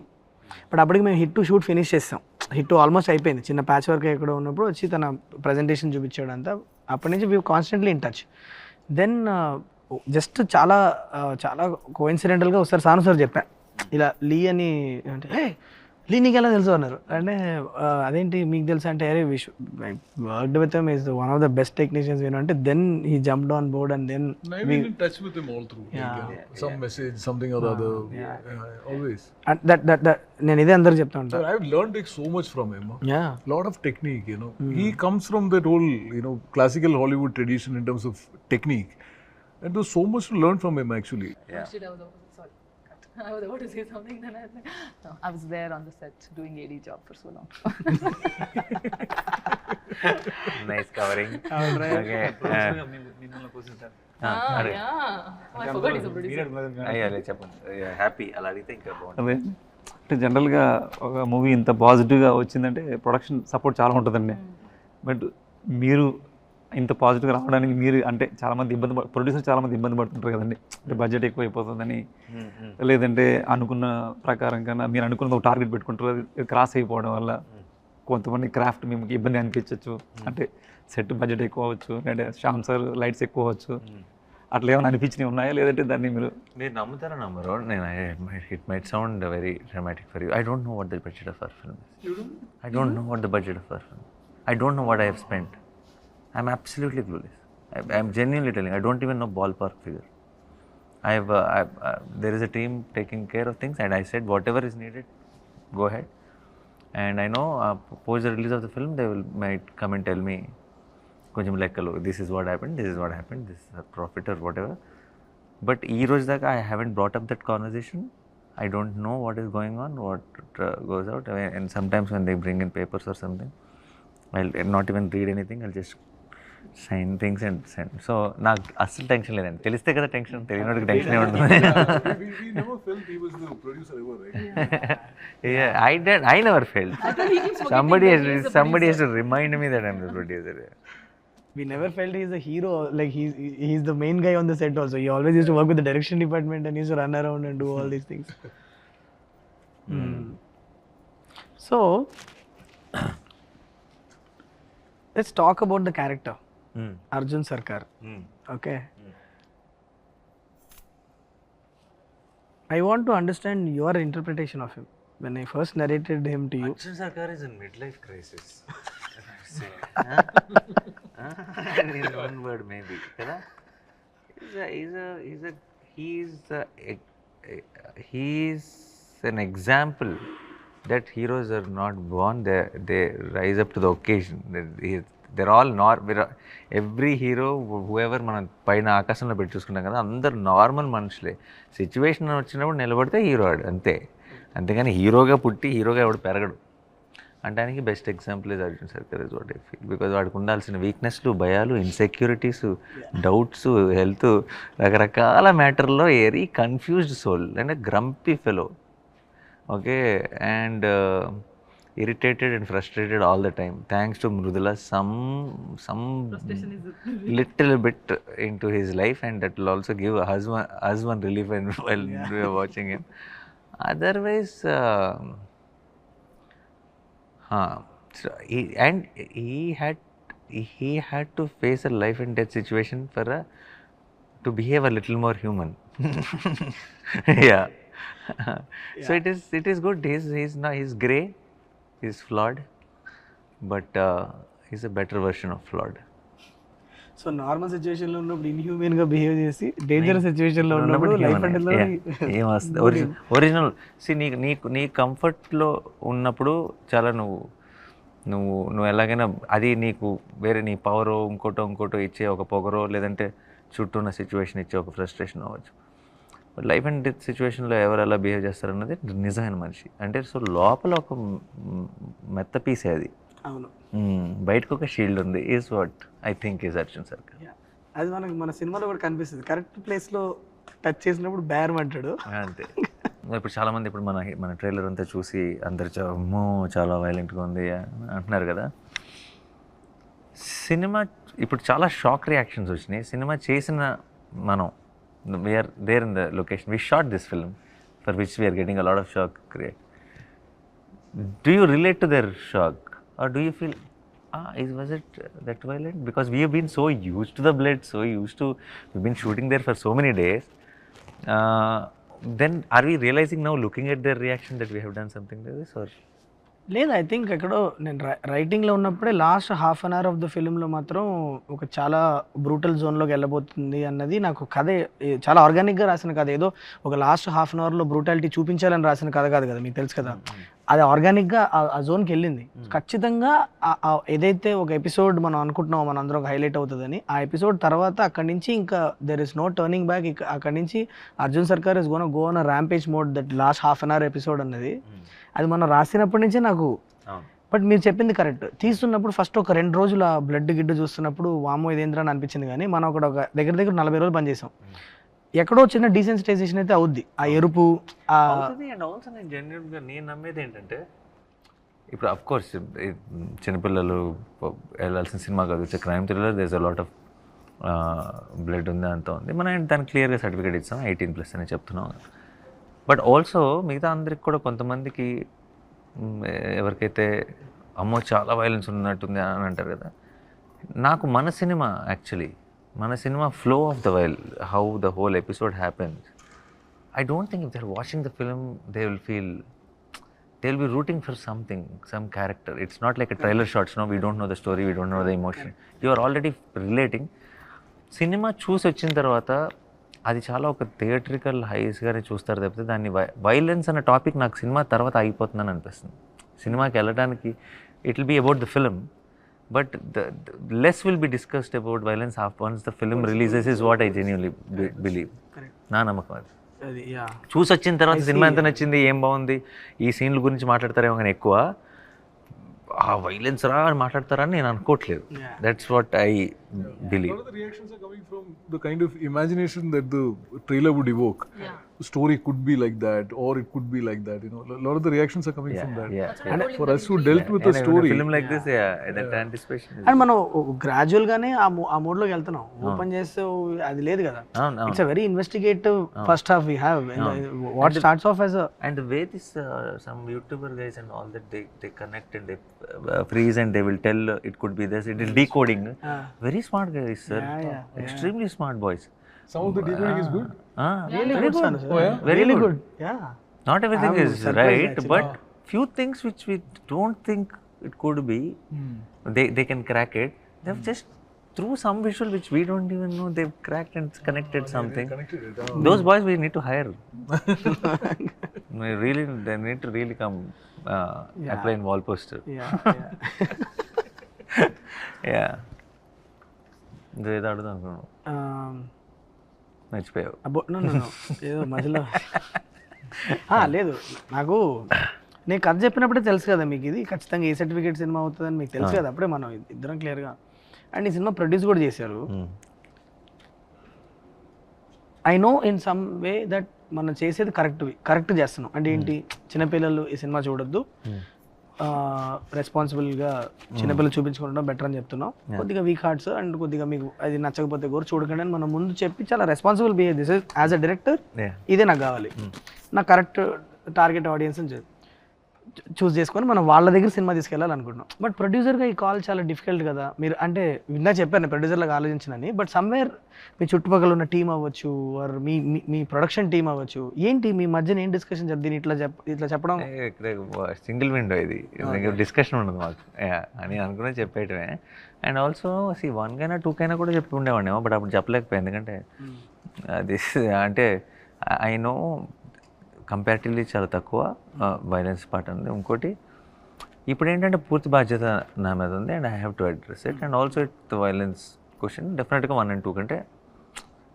But అప్పటికి మేము hit 2 shoot finish చేస్తాం. Hit 2 almost అయిపోయింది. చిన్న patch work ఎక్కడ ఉన్నప్పుడు వచ్చి తన presentation చూపించాడు అంతా. అప్పటి నుంచి we constantly in touch. Then just చాలా కోఇన్సిడెంటల్గా ఒకసారి సాను సార్ చెప్పా ఇలా లీ అని, అంటే హే లీ నీకు ఎలా తెలుసు అన్నారు. అంటే అదేంటి మీకు తెలుసు అంటే, అరే worked with him is one of the best technicians win అంటే, then he jumped on board and then I've been in touch with him all through. Some message, something or other. Always. That నేను ఇదే అందరికి చెప్తా ఉంటాను. I've learned like so much from him. Yeah Lot of technique, you know. He comes from that whole, you know, classical Hollywood tradition in terms of technique. And there's so much to learn from him actually. I was about to say something, then I was like, no, I was there on the set doing AD job for so long. Nice covering. All right. Okay. అయ్యాలి చెప్పండి happy అలా అడిగితే ఇంకా బాగుంటుంది. అదే అంటే జనరల్గా ఒక movie ఇంత పాజిటివ్గా వచ్చిందంటే ప్రొడక్షన్ సపోర్ట్ చాలా ఉంటుందండి. బట్ మీరు ఇంత పాజిటివ్గా రావడానికి మీరు అంటే చాలామంది ప్రొడ్యూసర్ చాలామంది ఇబ్బంది పడుతుంటారు కదండి. అంటే బడ్జెట్ ఎక్కువ అయిపోతుందని, లేదంటే అనుకున్న ప్రకారం కన్నా మీరు అనుకున్న ఒక టార్గెట్ పెట్టుకుంటారు, అది క్రాస్ అయిపోవడం వల్ల కొంతమంది క్రాఫ్ట్ మీకు ఇబ్బంది అనిపించవచ్చు. అంటే సెట్ బడ్జెట్ ఎక్కువ అవ్వచ్చు, అంటే శ్యామ్ సార్ లైట్స్ ఎక్కువ అవ్వచ్చు, అట్లా ఏమైనా అనిపించినవి ఉన్నాయా? లేదంటే దాన్ని మీరు నమ్ముతారా నమ్మరు? నేను it might sound very dramatic for you. I don't know what the budget of our film. I don't know what the budget of our film. I don't know what I have spent. I'm absolutely clueless. I'm genuinely telling. I don't even know ballpark figure. There is a team taking care of things, and I said whatever is needed, go ahead. And I know post the release of the film, they might come and tell me, కొంచెం లెక్కలు, this is what happened, this is what happened, this is a profit or whatever. But ఈ రోజు దాకా I haven't brought up that conversation. I don't know what is going on, what goes out. And sometimes when they bring in papers or something, I'll not even read anything. I'll just sign things and send. So నాకు అస్సలు tension లేదండి. తెలిస్తే కదా tension, తెలియనోడికి tension ఉంటుంది. We never felt he was the producer ever, right? Yeah, I never felt. Somebody has to remind me that I'm the producer. We never felt he's a hero. Like he's the main guy on the set also. He always used to work with the direction department and used to run around and do all these things. So let's talk about the character, Arjun Sarkar. Okay. I want to understand your interpretation of him. When I first narrated him to you, Arjun Sarkar is in midlife crisis. In one word maybe, kada? He's an example that heroes are not born, they rise up to the occasion. They're all every hero, whoever మనం పైన ఆకాశంలో పెట్టి చూసుకున్నాం కదా, అందరు normal మనుషులే. Situation వచ్చినప్పుడు నిలబడితే హీరో ఆడు అంతే. అంతేగాని హీరోగా పుట్టి హీరోగా ఎవడు పెరగడు. అంటానికి best example is Arjun Sarkar is what I feel. Because వాడికి ఉండాల్సిన వీక్నెస్లు, భయాలు, ఇన్సెక్యూరిటీస్, డౌట్స్, హెల్త్, రకరకాల మ్యాటర్లో very confused soul and grumpy fellow. Okay, and irritated and frustrated all the time. Thanks to Mrudula, some little bit into his life, and that will also give us one relief while we are watching him. Otherwise, he had to face a life and death situation to behave a little more human. Yeah. So it is good. He's grey. He's flawed, but he's a better version of flawed. So normal సిచ్యువేషన్లో ఉన్నప్పుడు ఇన్హ్యూమన్గా behave చేసి dangerous సిచ్యువేషన్లో ఉన్నప్పుడు life and ఏమొస్తుంది original. C నీ కంఫర్ట్లో ఉన్నప్పుడు చాలా నువ్వు ఎలాగైనా అది నీకు వేరే నీ పవరో ఇంకోటో ఇచ్చే ఒక పొగరో, లేదంటే చుట్టూ ఉన్న సిచ్యువేషన్ ఇచ్చే ఒక ఫ్రస్ట్రేషన్ అవ్వచ్చు. బట్ లైఫ్ అండ్ డెత్ సిచ్యువేషన్లో ఎవరు ఎలా బిహేవ్ చేస్తారన్నది నిజమైన మనిషి. అంటే సో లోపల ఒక మెత్త పీసే అది. అవును, బయటకు ఒక షీల్డ్ ఉంది. Is what I think is Arjun సర్కార్. అది మన సినిమాలో కూడా కనిపిస్తుంది. కరెక్ట్ ప్లేస్లో టచ్ చేసినప్పుడు బేరం అంటాడు అంతే. ఇప్పుడు చాలామంది ఇప్పుడు మన ట్రైలర్ అంతా చూసి అందరు చాలా వైలెంట్గా ఉంది అంటున్నారు కదా. సినిమా ఇప్పుడు చాలా షాక్ రియాక్షన్స్ వచ్చినాయి. సినిమా చేసిన మనం we are there in the location. We shot this film for which we are getting a lot of shock. Do you relate to their shock, or do you feel was it that violent? Because we have been so used to the blood, we've been shooting there for so many days. Then are we realizing now, looking at their reaction, that we have done something like this? Or లేదు, I think ఎక్కడో నేను రైటింగ్లో ఉన్నప్పుడే last half an hour of the ఫిల్మ్లో మాత్రం ఒక చాలా brutal జోన్లోకి వెళ్ళబోతుంది అన్నది నాకు కథ చాలా ఆర్గానిక్గా రాసిన కథ. ఏదో ఒక లాస్ట్ హాఫ్ అన్ అవర్లో బ్రూటాలిటీ చూపించాలని రాసిన కథ కాదు కదా, మీకు తెలుసు కదా. అది ఆర్గానిక్గా ఆ జోన్కి వెళ్ళింది. ఖచ్చితంగా ఏదైతే ఒక ఎపిసోడ్ మనం అనుకుంటున్నామో మన అందరం హైలైట్ అవుతుందని, ఆ ఎపిసోడ్ తర్వాత అక్కడి నుంచి ఇంకా there is no turning back. అక్కడి నుంచి Arjun Sarkar is gonna go on a rampage mode. That last half an hour episode అన్నది అది మనం రాసినప్పటి నుంచే నాకు బట్ మీరు చెప్పింది కరెక్ట్. తీస్తున్నప్పుడు ఫస్ట్ ఒక 2 రోజులు ఆ బ్లడ్ గిడ్డు చూస్తున్నప్పుడు వామో ఇదేంద్రా అని అనిపించింది, కానీ మనం అక్కడ ఒక దగ్గర 40 రోజులు పనిచేసాం. ఎక్కడో చిన్న డీసెన్సిటైజేషన్ అయితే అవుద్ది, ఆ ఎరుపు అవుతుంది. అండ్ ఆల్సో నేను జెన్యున్గా నేను నమ్మేది ఏంటంటే, ఇప్పుడు అఫ్ కోర్స్ చిన్నపిల్లలు వెళ్ళాల్సిన సినిమా కాదు, it's crime thriller, there is a lot of blood ఉంది, అంతా ఉంది. మనం దానికి క్లియర్గా సర్టిఫికేట్ ఇస్తాం 18+ అని చెప్తున్నాం. బట్ ఆల్సో మిగతా అందరికి కూడా కొంతమందికి ఎవరికైతే అమ్మో చాలా వైలెన్స్ ఉన్నట్టుంది అని అంటారు కదా, నాకు మన cinema flow of the while, how the whole episode happens, I don't think if they're watching the film, they'll be rooting for something, some character. It's not like a trailer shots, no, we don't know the story, we don't know the emotion. You are already relating. Cinema చూసి వచ్చిన తర్వాత అది చాలా ఒక theatrical హైస్గానే చూస్తారు తప్పితే దాన్ని violence అనే టాపిక్ నాకు సినిమా తర్వాత ఆగిపోతుందని అనిపిస్తుంది. సినిమాకి వెళ్ళడానికి it will be about the film, but the less will be discussed about violence once the film releases is what I genuinely believe. నా నమ్మకం అది. చూసి వచ్చిన తర్వాత సినిమా ఎంత నచ్చింది, ఏం బాగుంది, ఈ సీన్ల గురించి మాట్లాడతారేమో కానీ ఎక్కువ ఆ వైలెన్స్ రా అని మాట్లాడతారని నేను అనుకోవట్లేదు. That's what I believe. A lot of the reactions are coming from the kind of imagination that the trailer would evoke. The story could be like that, or it could be like that. You know, a lot of the reactions are coming from that. And for us who dealt with the story, film like this, that anticipation is. And మనం gradual గానే ఆ మోడ్లోకి వెళ్తున్నాం. Open చేస్తే అది లేదు కదా, it's a very investigative first half we have. What starts off as And the way this some YouTuber guys and all that they connect and they freeze and they will tell it could be this, it is decoding. Very smart guys, sir. Extremely smart boys. some of the decoding is good. really good, sir. Very really good. good. Yeah. Not everything is right, but few things which we don't think it could be, they can crack it. They've just through some visual which we don't even know, they've cracked and connected something. Connected it. Those boys we need to hire. They need to really come apply in wall poster. Yeah. ఏదో అడుగుదాం అనుకున్నాను, మర్చిపోయావు. అబ్బో ఏదో మధ్యలో లేదు, నాకు నేను కథ చెప్పినప్పుడే తెలుసు కదా మీకు ఇది ఖచ్చితంగా ఏ సర్టిఫికేట్ సినిమా అవుతుందని మీకు తెలుసు కదా, అప్పుడే మనం ఇద్దరం క్లియర్గా. అండ్ ఈ సినిమా ప్రొడ్యూస్ కూడా చేశారు. I know in some way that మనం చేసేది కరెక్ట్ చేస్తున్నాం. అంటే ఏంటి, చిన్నపిల్లలు ఈ సినిమా చూడొద్దు, రెస్పాన్సిబుల్గా చిన్నపిల్లలు చూపించుకుంటాం బెటర్ అని చెప్తున్నాం. కొద్దిగా వీక్ హార్ట్స్ అండ్ కొద్దిగా మీకు అది నచ్చకపోతే కూడా చూడకండి అని మనం ముందు చెప్పి చాలా responsible behave. This is as a director ఇదే నాకు కావాలి, నాకు కరెక్ట్ టార్గెట్ ఆడియన్స్ అని చూస్ చేసుకొని మనం వాళ్ళ దగ్గర సినిమా తీసుకెళ్ళాలనుకుంటున్నాం. బట్ ప్రొడ్యూసర్గా ఈ కాల్ చాలా డిఫికల్ట్ కదా. మీరు అంటే ఇందా చెప్పాను ప్రొడ్యూసర్లాగా ఆలోచించినని, బట్ సమ్వేర్ మీ చుట్టుపక్కల ఉన్న టీం అవ్వచ్చు, ఆర్ మీ ప్రొడక్షన్ టీం అవ్వచ్చు, ఏంటి మీ మధ్యన ఏం డిస్కషన్ దీన్ని ఇట్లా చెప్పడం? సింగిల్ విండో ఇది, డిస్కషన్ ఉండదు మాకు అని అనుకునే చెప్పేయటమే. అండ్ ఆల్సో వన్ కైనా 2 కైనా కూడా చెప్పి ఉండేవాడినేమో, బట్ అప్పుడు చెప్పలేకపోయాయి. ఎందుకంటే అది అంటే ఐ నో కంపారిటివ్లీ చాలా తక్కువ వైలెన్స్ పార్ట్ ఉంది. ఇంకోటి ఇప్పుడు ఏంటంటే పూర్తి బాధ్యత నా మీద ఉంది, and I have to address it. And also it the violence question డెఫినెట్గా 1 and 2 కంటే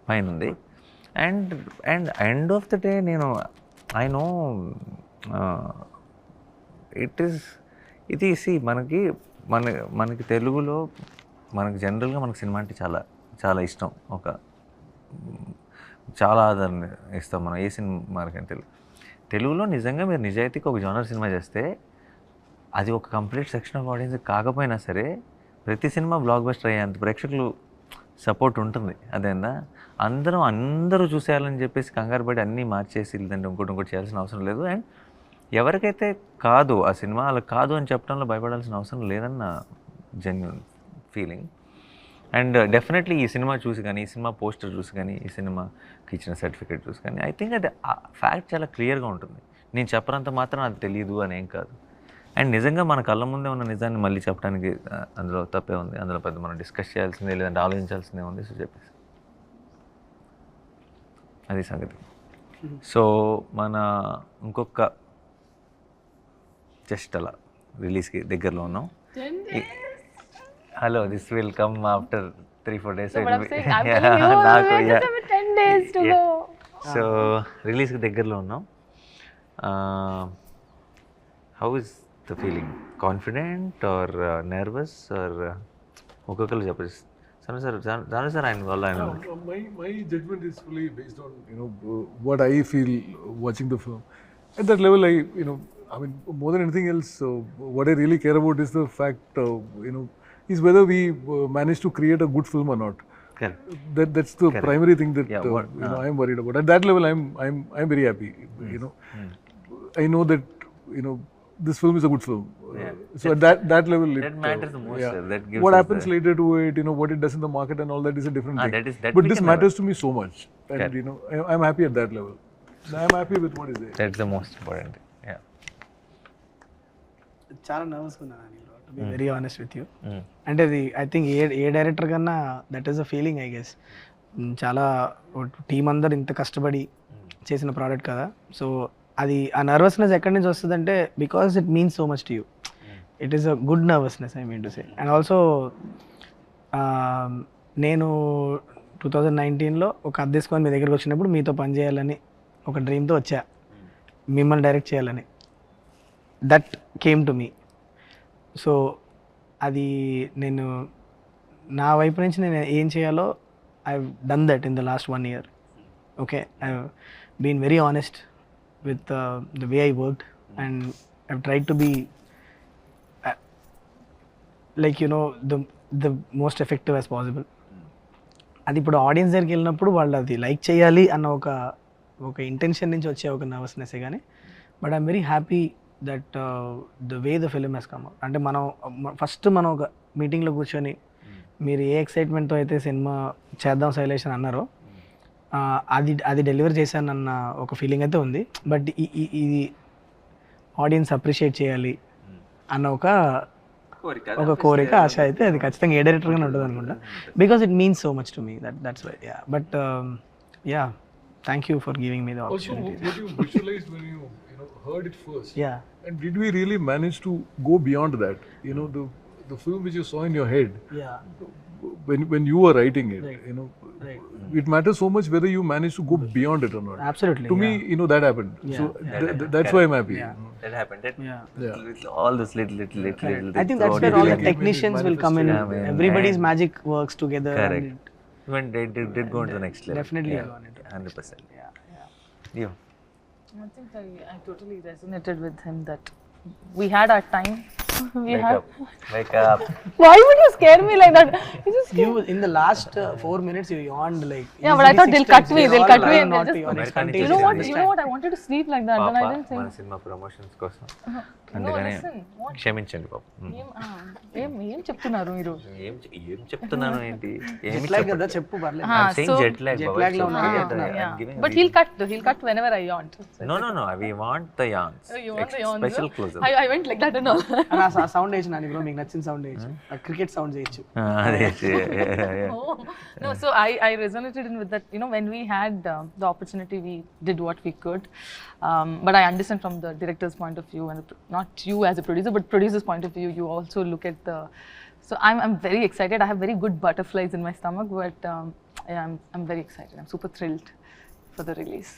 పైన ఉంది. And end of the day నేను ఐ నో ఇది మనకి తెలుగులో మనకి జనరల్గా మనకి సినిమా అంటే చాలా చాలా ఇష్టం, చాలా ఆదరణ ఇస్తాం మనం ఏ సినిమాకి. తెలుగులో నిజంగా మీరు నిజాయితీకి ఒక జోనర్ సినిమా చేస్తే అది ఒక కంప్లీట్ సెక్షన్ ఆఫ్ ఆడియన్స్ కాకపోయినా సరే ప్రతి సినిమా బ్లాక్ బస్టర్ అయ్యేంత ప్రేక్షకులు సపోర్ట్ ఉంటుంది. అదేనా అందరూ చూసేయాలని చెప్పేసి కంగారు పడి అన్నీ మార్చేసి లేదంటే ఇంకోటి చేయాల్సిన అవసరం లేదు. అండ్ ఎవరికైతే కాదు ఆ సినిమా అలా కాదు అని చెప్పడంలో భయపడాల్సిన అవసరం లేదన్న జెన్యూన్ ఫీలింగ్. అండ్ డెఫినెట్లీ ఈ సినిమా చూసి కానీ, ఈ సినిమా పోస్టర్ చూసి కానీ, ఈ సినిమాకి ఇచ్చిన సర్టిఫికేట్ చూసి కానీ ఐ థింక్ అది ఫ్యాక్ట్ చాలా క్లియర్గా ఉంటుంది. నేను చెప్పనంత మాత్రం అది తెలియదు అని ఏం కాదు. అండ్ నిజంగా మన కళ్ళ ముందే ఉన్న నిజాన్ని మళ్ళీ చెప్పడానికి అందులో తప్పే ఉంది, అందులో పెద్ద మనం డిస్కస్ చేయాల్సిందే లేదంటే ఆలోచించాల్సిందే ఉంది. సో చెప్పేసి అది సంగతి. సో మన ఇంకొక జస్ట్ అలా రిలీజ్కి దగ్గరలో ఉన్నాం. Hello, this will come after 3-4 days. So రిలీజ్కి దగ్గరలో ఉన్నాం. How is the feeling, confident or nervous or ఒక్కొక్కరు చెప్పచ్చు. జాను సార్ ఆయన వల్ల ఆయన My judgment is fully based on what I feel watching the film. At that level, I mean, more than anything else, what I really care about is the fact, is whether we manage to create a good film or not. Correct. That's the primary thing that Yeah, I'm worried about. At that level, I'm very happy. I know that this film is a good film. So at that level, that matters the most. Sir. That gives what us happens later to it, what it does in the market and all that is a different thing. that But we this can matters to me so much, and I'm happy at that level. I'm happy with what is there. That's the most important thing. Yeah. చాలా నర్వస్గా ఉన్నాను to be very honest with you. అంటే అది I think A director కన్నా that is a feeling I guess. చాలా team అందరు ఇంత కష్టపడి చేసిన ప్రోడక్ట్ కదా. సో అది ఆ నర్వస్నెస్ ఎక్కడి నుంచి వస్తుందంటే because it means so much to you. It is a good nervousness I mean to say. And also నేను 2019లో ఒక కథ తీసుకొని మీ దగ్గరికి వచ్చినప్పుడు మీతో పనిచేయాలని ఒక డ్రీమ్తో వచ్చా, మిమ్మల్ని డైరెక్ట్ చేయాలని. That came to me. So అది నేను నా వైపు నుంచి నేను ఏం చేయాలో I done that in the last 1 year. Okay, I been very honest with the way I worked, and I've tried to be like the most effective as possible. అది ఇప్పుడు ఆడియన్స్ దగ్గరికి వెళ్ళినప్పుడు వాళ్ళు అది లైక్ చేయాలి అన్న ఒక ఇంటెన్షన్ నుంచి వచ్చే ఒక నర్వస్నెస్సే కానీ, but I'm very happy that the way the film has come out. అంటే మనం ఒక మీటింగ్లో కూర్చొని మీరు ఏ ఎక్సైట్మెంట్తో అయితే సినిమా చేద్దాం శైలేష్ అని అన్నారో అది డెలివర్ చేశానన్న ఒక ఫీలింగ్ అయితే ఉంది. బట్ ఇది ఆడియన్స్ అప్రిషియేట్ చేయాలి అన్న ఒక కోరిక, ఆశ అయితే అది ఖచ్చితంగా ఏ డైరెక్టర్గానే ఉంటుంది అనుకుంటా. Because it means so much to me, that's why. Yeah, but yeah, thank you for giving me the Also, opportunity. what you visualized when you heard it first, yeah, and did we really manage to go beyond that? The film which you saw in your head yeah, when you were writing it, right. it matters so much whether you manage to go beyond it or not. Absolutely. To me, that happened. Yeah, So that's why I'm happy. Yeah. That happened. Yeah. All this little. I think that's where all the technicians will come in. Yeah, man. Everybody's magic works together. Correct. And When they did go into the next level. Definitely Yeah. go on into 100%. yeah. You. I think I totally resonated with him that we had our time. Wake up. Why would you scare me like that? You just You in the last 4 minutes you yawned like. Yeah, but I easily thought 6 they'll cut times. me, They they'll all cut me lie and not they'll to your just- advantage. you know what? I wanted to sleep like that. Then I didn't think. మన cinema promotions కోసం No, అందుకని listen. What? క్షమించండి పాపం. ఏం చెప్తున్నారు మీరు? ఏం చెప్తున్నాను ఏంటి? Jet lag కదా, చెప్పు పర్లేదు. Ah, I'm saying so- jet lag. jet Baba. lag లో So, ఉన్నా yeah, చెప్తున్నారు. I'm giving a But he'll cut whenever I yawned. No. We want the yawns. Oh, you want the yawns? Special close-up. I went like that and all. And ఆ sound వేయచ్చు Nani bro, మీకు నచ్చిన sound వేయచ్చు, cricket sound చేయొచ్చు. అదే Oh. No, so I resonated in with that. When we had the opportunity, we did what we could. But I understand from the director's point of view, and not you as a producer, but producer's point of view, you also look at the. So I'm very excited. I have very good butterflies in my stomach, but yeah, I'm very excited. I'm super thrilled for the release.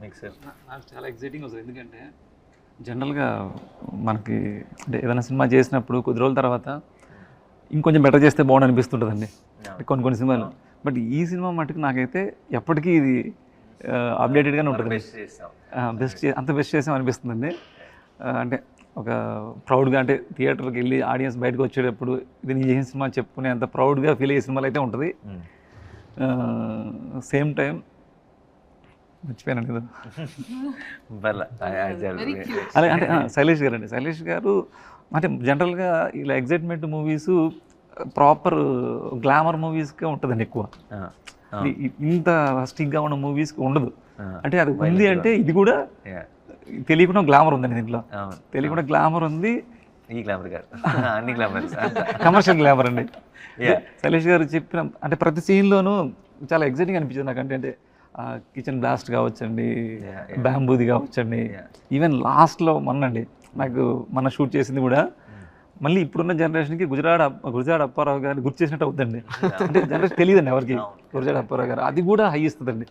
Makes sense. నాకు చాలా exciting వస్తుంది. ఎందుకంటే జనరల్గా మనకి అంటే ఏదైనా cinema చేసినప్పుడు కొద్ది రోజుల తర్వాత ఇంకొంచెం బెటర్ చేస్తే బాగుండు అనిపిస్తుంటుందండి కొన్ని సినిమాలు. బట్ ఈ సినిమా మటుకు నాకైతే ఎప్పటికీ ఇది అప్డేటెడ్గానే ఉంటుంది. అంత బెస్ట్ చేసాం అనిపిస్తుందండి. అంటే ఒక ప్రౌడ్గా, అంటే థియేటర్కి వెళ్ళి ఆడియన్స్ బయటకు వచ్చేటప్పుడు ఇది నేను చేసిన సినిమా చెప్పుకునే అంత ప్రౌడ్గా ఫీల్ అయ్యే సినిమాలు అయితే ఉంటుంది. సేమ్ టైం మర్చిపోయాను కదా. అదే అంటే శైలేష్ గారు అండి. శైలేష్ గారు అంటే జనరల్గా ఇలా ఎగ్జైట్మెంట్ మూవీస్ ప్రాపర్ గ్లామర్ మూవీస్కే ఉంటుందండి ఎక్కువ. ఇంత రస్టిక్గా ఉన్న మూవీస్కి ఉండదు. అంటే అది ఉంది అంటే ఇది కూడా తెలియకుండా గ్లామర్ ఉందండి దీంట్లో. తెలియకుండా గ్లామర్ ఉంది. ఈ గ్లామర్ గారు అన్ని గ్లామర్ కమర్షియల్ గ్లామర్ అండి. శైలేష్ గారు చెప్పిన అంటే ప్రతి సీన్లోనూ చాలా ఎగ్జైటింగ్ అనిపించింది నాకు. అంటే కిచెన్ బ్లాస్ట్ కావచ్చండి, బ్యాంబూది కావచ్చండి, ఈవెన్ లాస్ట్లో మొన్నండి మన షూట్ చేసింది కూడా మళ్ళీ ఇప్పుడున్న జనరేషన్కి గురజాడ అప్పారావు గారిని గుర్తు చేసినట్టు అవుతుందండి. అంటే జనరేషన్ తెలియదండి ఎవరికి గురజాడ అప్పారావు గారు. అది కూడా హై ఇస్తుందండి.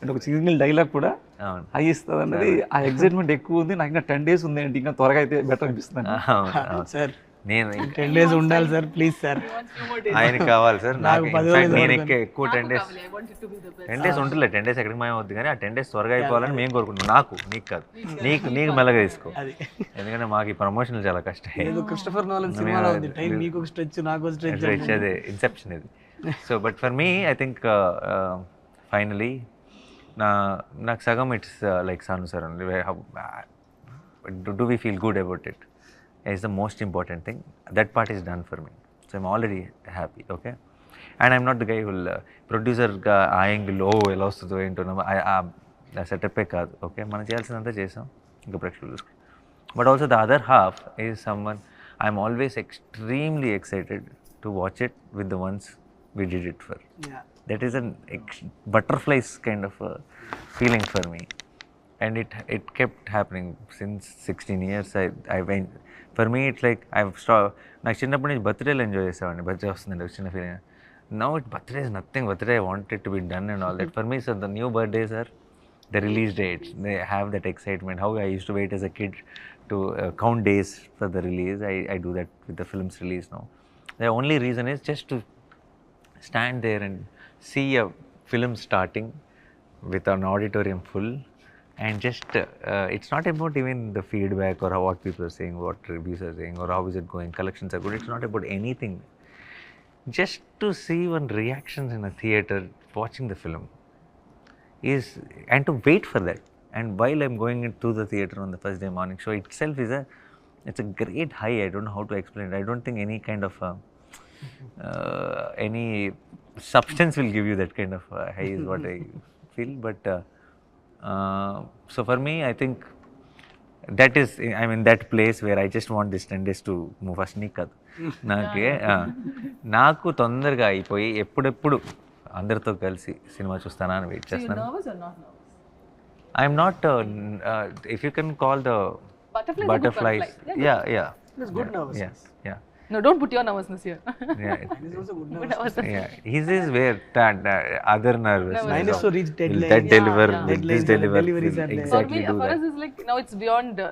అంటే ఒక సింగిల్ డైలాగ్ కూడా అవును హై ఇస్తుంది అన్నది ఆ ఎగ్జైట్మెంట్ ఎక్కువ ఉంది. నాకు ఇంకా 10 days ఉంది అంటే ఇంకా త్వరగా అయితే బెటర్ అనిపిస్తుంది. సార్ నేను 10 days ఉండాలి సార్, ప్లీజ్ సార్. ఆయనకి కావాలి సార్. నాకు నాకు 10 in fact రోజులు నేను పడుతుంది. ఎక్కువ 10 days 10 days ఉంటుందిలే. 10 days ఎక్కడికి మాయం అవుద్ది కానీ ఆ 10 days త్వరగా అయిపోవాలని మేము కోరుకుంటున్నాం. నాకు, నీకు కాదు, నీకు మెల్లగా తీసుకో. అది ఎందుకంటే మాకు ఈ ప్రమోషన్లు చాలా కష్టం. ఏదో క్రిస్టఫర్ నోలన్ సినిమాలో ఉంది, టైం మీకు ఒక స్ట్రెచ్ నాకు ఒక స్ట్రెచ్. ఇచ్చేదే ఇన్సెప్షన్ ఇది. So but for me I think finally నాకు సగం it's like Sanu sir only. Do we feel good about it is the most important thing. That part is done for me. So I'm already happy, okay? And I'm not the guy who will producer ga ఆ angle ఎలా వస్తుందో ఏంటో ఆ సెటప్పే కాదు. Okay, మనం చేయాల్సినంత చేసాం, ఇంకా ప్రేక్షకులు చూసుకో. But also the other half is someone I'm always extremely excited to watch it with the ones we did it for. That is an butterflies kind of feeling for me. And it kept happening since 16 years. I went, for me it's like I've stopped. నాకు చిన్నప్పటి నుంచి బర్త్డేలు enjoy చేసేవాడిని. Birthday వస్తుందండి ఒక చిన్న feeling. Now it birthday is nothing. Birthday I want it to be done and all that. For me so the new birthdays are the release dates. They have that excitement. How I used to wait as a kid to count days for the release. I do that with the film's release now. The only reason is just to stand there and see a film starting with an auditorium full. And just, it's not about even the feedback or what people are saying, what reviews are saying, or how is it going, collections are good. It's not about anything. Just to see one reactions in a theater watching the film is, and to wait for that. And while I'm going into the theater on the first day morning show itself is it's a great high. I don't know how to explain it. I don't think any kind of any substance will give you that kind of high is what I feel. But so for me, I think that is, I'm in that place where I just want this 10 days to move fast. Nikad నాకు తొందరగా అయిపోయి ఎప్పుడెప్పుడు అందరితో కలిసి cinema చూస్తానా అని wait చేస్తాను. I'm not, if you can call the butterflies. Yeah. It's good nervousness. Yeah. No, don't put your nervousness here. Yeah. It's also good nervousness. Yeah, his is where that other nervous. Mine is to reach Will deadline. that deliver? Yeah. Will this Deadlines, deliver? deliveries Will are there. exactly For do us that. it's like now it's beyond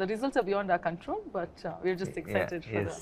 the results are beyond our control, but we're just excited for Yes.